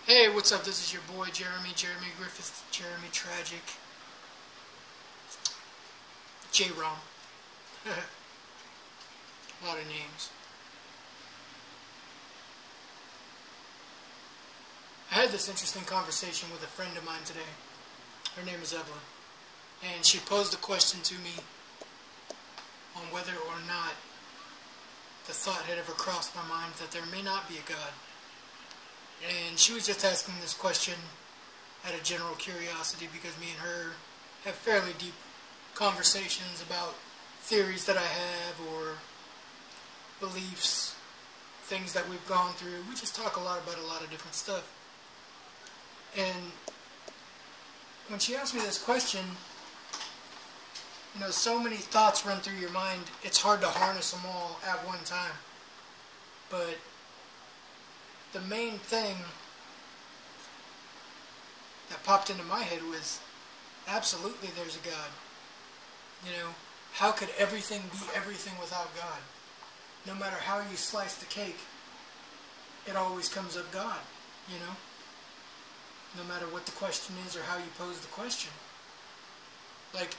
Hey, what's up? This is your boy Jeremy Griffith, Jeremytragic, J-Rom. A lot of names. I had this interesting conversation with a friend of mine today. Her name is Evelyn. And she posed a question to me on whether or not the thought had ever crossed my mind that there may not be a God. And she was just asking this question out of general curiosity because me and her have fairly deep conversations about theories that I have or beliefs, things that we've gone through. We just talk a lot about a lot of different stuff. And when she asked me this question, you know, so many thoughts run through your mind, it's hard to harness them all at one time. But the main thing that popped into my head was, absolutely there's a God. You know, how could everything be everything without God? No matter how you slice the cake, it always comes up God, you know? No matter what the question is or how you pose the question. Like,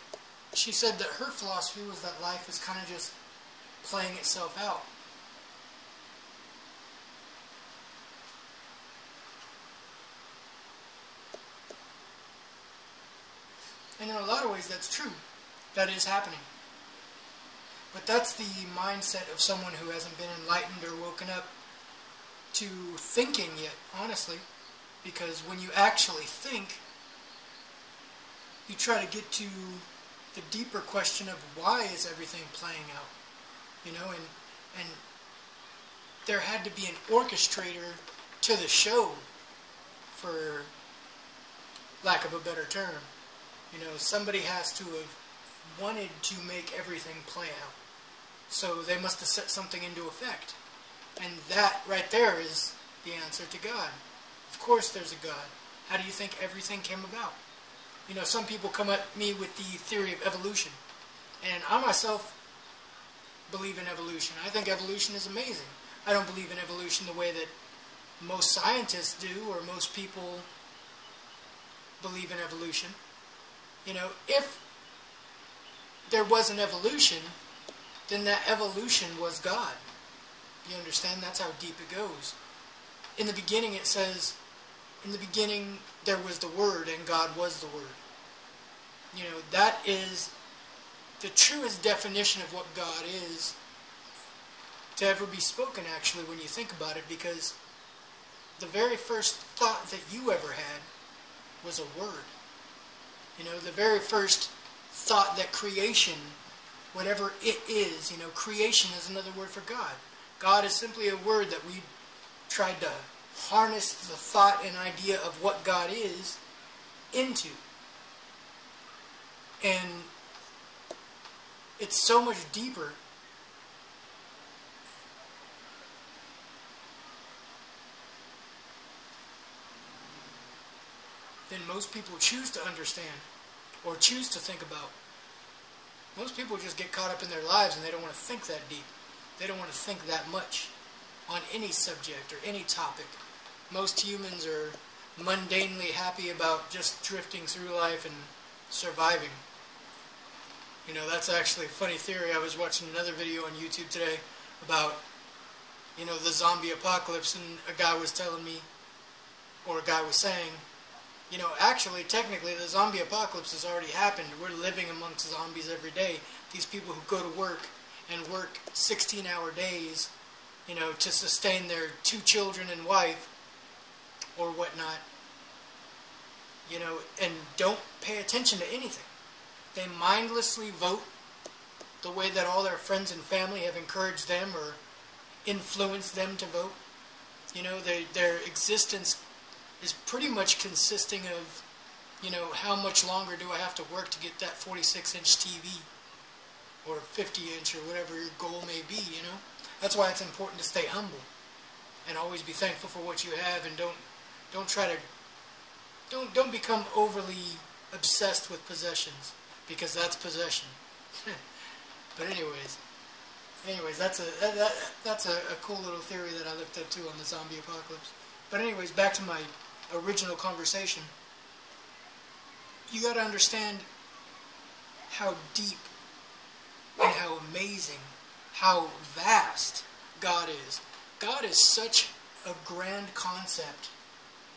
she said that her philosophy was that life is kind of just playing itself out. And in a lot of ways that's true. That is happening. But that's the mindset of someone who hasn't been enlightened or woken up to thinking yet, honestly. Because when you actually think, you try to get to the deeper question of why is everything playing out. You know, and there had to be an orchestrator to the show, for lack of a better term. You know, somebody has to have wanted to make everything play out. So they must have set something into effect. And that right there is the answer to God. Of course there's a God. How do you think everything came about? You know, some people come at me with the theory of evolution. And I myself believe in evolution. I think evolution is amazing. I don't believe in evolution the way that most scientists do or most people believe in evolution. You know, if there was an evolution, then that evolution was God. You understand? That's how deep it goes. In the beginning it says, in the beginning there was the Word and God was the Word. You know, that is the truest definition of what God is to ever be spoken, actually, when you think about it, because the very first thought that you ever had was a word. You know, the very first thought that creation, whatever it is, you know, creation is another word for God. God is simply a word that we tried to harness the thought and idea of what God is into. And it's so much deeper than most people choose to understand or choose to think about. Most people just get caught up in their lives and they don't want to think that deep. They don't want to think that much on any subject or any topic. Most humans are mundanely happy about just drifting through life and surviving. You know, that's actually a funny theory. I was watching another video on YouTube today about, you know, the zombie apocalypse, and a guy was telling me, or a guy was saying, you know, actually, technically, the zombie apocalypse has already happened. We're living amongst zombies every day. These people who go to work and work 16-hour days, you know, to sustain their 2 children and wife, or whatnot, you know, and don't pay attention to anything. They mindlessly vote the way that all their friends and family have encouraged them or influenced them to vote. You know, their existence is pretty much consisting of, you know, how much longer do I have to work to get that 46-inch TV or 50-inch or whatever your goal may be, you know. That's why it's important to stay humble and always be thankful for what you have, and don't try to don't become overly obsessed with possessions, because that's possession. But anyways, that's a cool little theory that I looked at too on the zombie apocalypse. But anyways, back to my original conversation, you got to understand how deep and how amazing, how vast God is. God is such a grand concept.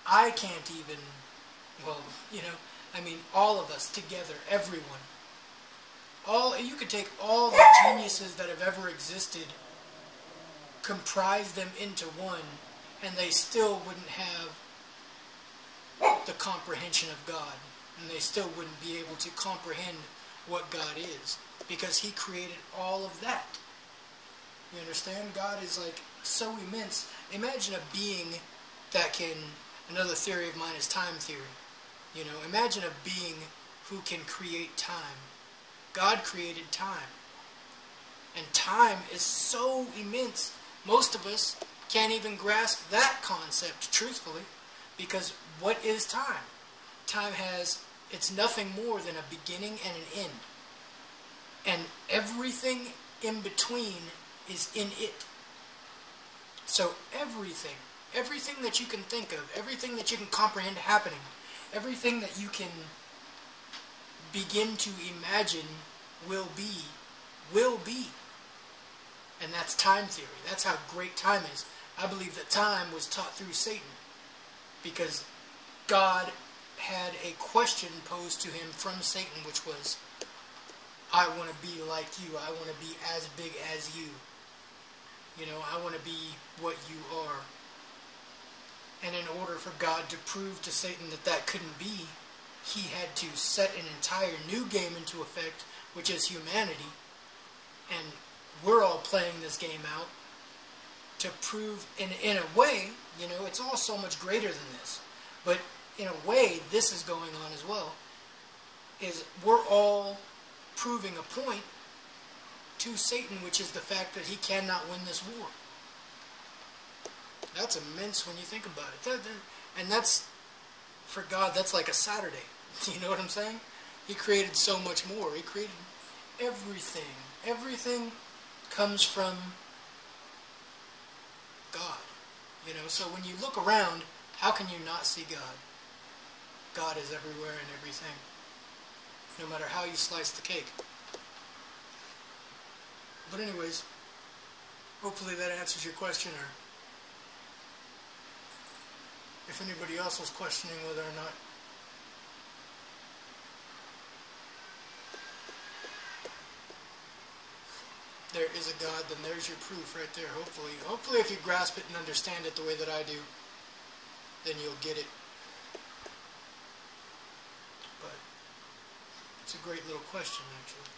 I can't even, well, I mean, all of us together, everyone. You could take all the geniuses that have ever existed, comprise them into one, and they still wouldn't have the comprehension of God. And they still wouldn't be able to comprehend what God is, because He created all of that. You understand? God is like so immense. Imagine a being that can, another theory of mine is time theory. Imagine a being who can create time. God created time. And time is so immense, most of us can't even grasp that concept, truthfully, because what is time? Time it's nothing more than a beginning and an end. And everything in between is in it. So everything that you can think of, everything that you can comprehend happening, everything that you can begin to imagine will be. And that's time theory. That's how great time is. I believe that time was taught through Satan, because God had a question posed to him from Satan, which was, I want to be like you. I want to be as big as you. I want to be what you are. And in order for God to prove to Satan that that couldn't be, He had to set an entire new game into effect, which is humanity. And we're all playing this game out to prove, in a way, it's all so much greater than this. But in a way, this is going on as well. Is we're all proving a point to Satan, which is the fact that he cannot win this war. That's immense when you think about it. And that's, for God, that's like a Saturday. You know what I'm saying? He created so much more. He created everything. Everything comes from God. So when you look around, how can you not see God? God is everywhere and everything, no matter how you slice the cake. But anyways, hopefully that answers your question, or if anybody else was questioning whether or not there is a God, then there's your proof right there, hopefully. Hopefully if you grasp it and understand it the way that I do, then you'll get it. But it's a great little question, actually.